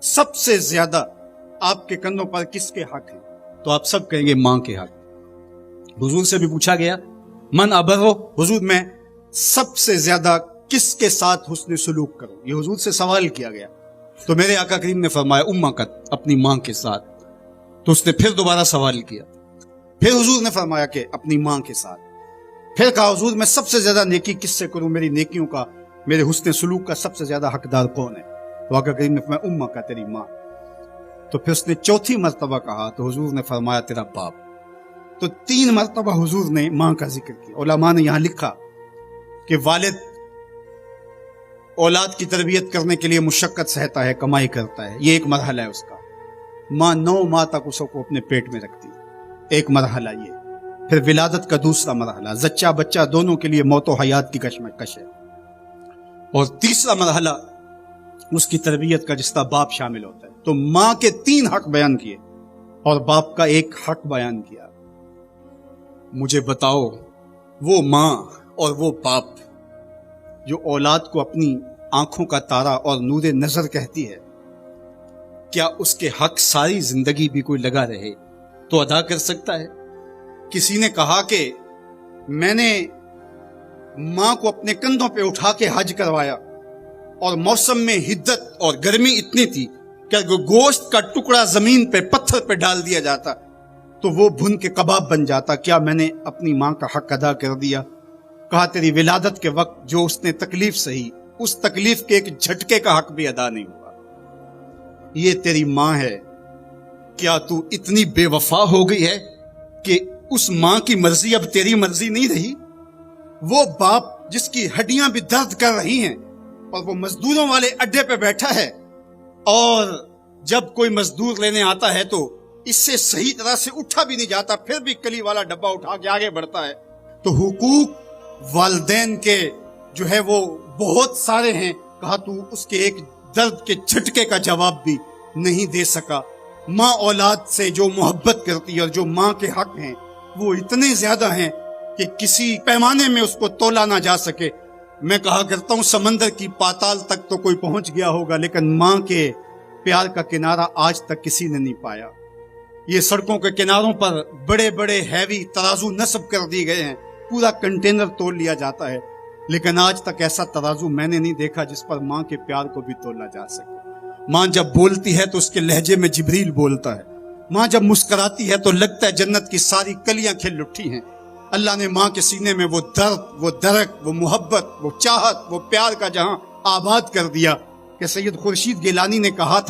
سب سے زیادہ آپ کے کندھوں پر کس کے حق ہیں؟ تو آپ سب کہیں گے ماں کے حق۔ حضور سے بھی پوچھا گیا من ابرو، حضور میں سب سے زیادہ کس کے ساتھ حسن سلوک کروں، یہ حضور سے سوال کیا گیا۔ تو میرے آقا کریم نے فرمایا امکت، اپنی ماں کے ساتھ۔ تو اس نے پھر دوبارہ سوال کیا، پھر حضور نے فرمایا کہ اپنی ماں کے ساتھ۔ پھر کہا حضور میں سب سے زیادہ نیکی کس سے کروں، میری نیکیوں کا، میرے حسن سلوک کا سب سے زیادہ حقدار کون ہے؟ تو آقا کریم نے فرمایا امکت، تیری ماں۔ تو پھر اس نے چوتھی مرتبہ کہا تو حضور نے فرمایا تیرا باپ۔ تو 3 مرتبہ حضور نے ماں کا ذکر کیا۔ علماء نے یہاں لکھا کہ والد اولاد کی تربیت کرنے کے لیے مشقت سہتا ہے، کمائی کرتا ہے، یہ ایک مرحلہ ہے اس کا۔ ماں 9 ماہ تک اس کو اپنے پیٹ میں رکھتی ہے، ایک مرحلہ یہ۔ پھر ولادت کا دوسرا مرحلہ، زچہ بچہ دونوں کے لیے موت و حیات کی کشمکش ہے۔ اور تیسرا مرحلہ اس کی تربیت کا جس کا باپ شامل ہوتا ہے۔ تو ماں کے 3 حق بیان کیے اور باپ کا ایک حق بیان کیا۔ مجھے بتاؤ وہ ماں اور وہ باپ جو اولاد کو اپنی آنکھوں کا تارا اور نور نظر کہتی ہے، کیا اس کے حق ساری زندگی بھی کوئی لگا رہے تو ادا کر سکتا ہے؟ کسی نے کہا کہ میں نے ماں کو اپنے کندھوں پہ اٹھا کے حج کروایا اور موسم میں حدت اور گرمی اتنی تھی کہ گوشت کا ٹکڑا زمین پہ پتھر پہ ڈال دیا جاتا تو وہ بھن کے کباب بن جاتا، کیا میں نے اپنی ماں کا حق ادا کر دیا؟ کہا تیری ولادت کے وقت جو اس نے تکلیف سہی، اس تکلیف کے ایک جھٹکے کا حق بھی ادا نہیں ہوا۔ یہ تیری ماں ہے، کیا تو اتنی بے وفا ہو گئی ہے کہ اس ماں کی مرضی اب تیری مرضی نہیں رہی؟ وہ باپ جس کی ہڈیاں بھی درد کر رہی ہیں اور وہ مزدوروں والے اڈے پہ بیٹھا ہے، اور جب کوئی مزدور لینے آتا ہے تو اس سے صحیح طرح سے اٹھا بھی نہیں جاتا، پھر بھی کلی والا ڈبہ اٹھا کے آگے بڑھتا ہے۔ تو حقوق والدین کے جو ہے وہ بہت سارے ہیں، کہا تو اس کے ایک درد کے جھٹکے کا جواب بھی نہیں دے سکا۔ ماں اولاد سے جو محبت کرتی ہے اور جو ماں کے حق ہیں وہ اتنے زیادہ ہیں کہ کسی پیمانے میں اس کو تولا نہ جا سکے۔ میں کہا کرتا ہوں سمندر کی پاتال تک تو کوئی پہنچ گیا ہوگا، لیکن ماں کے پیار کا کنارہ آج تک کسی نے نہیں پایا۔ یہ سڑکوں کے کناروں پر بڑے بڑے ہیوی ترازو نصب کر دی گئے ہیں، پورا کنٹینر تول لیا جاتا ہے، لیکن آج تک ایسا ترازو میں نے نہیں دیکھا جس پر ماں کے پیار کو بھی تولا جا سکے۔ ماں جب بولتی ہے تو اس کے لہجے میں جبریل بولتا ہے، ماں جب مسکراتی ہے تو لگتا ہے جنت کی ساری کلیاں کھل اٹھی ہیں۔ اللہ نے ماں کے سینے میں وہ درد، وہ درک، وہ محبت، وہ چاہت، وہ پیار کا جہاں آباد کر دیا کہ سید خورشید گیلانی نے کہا تھا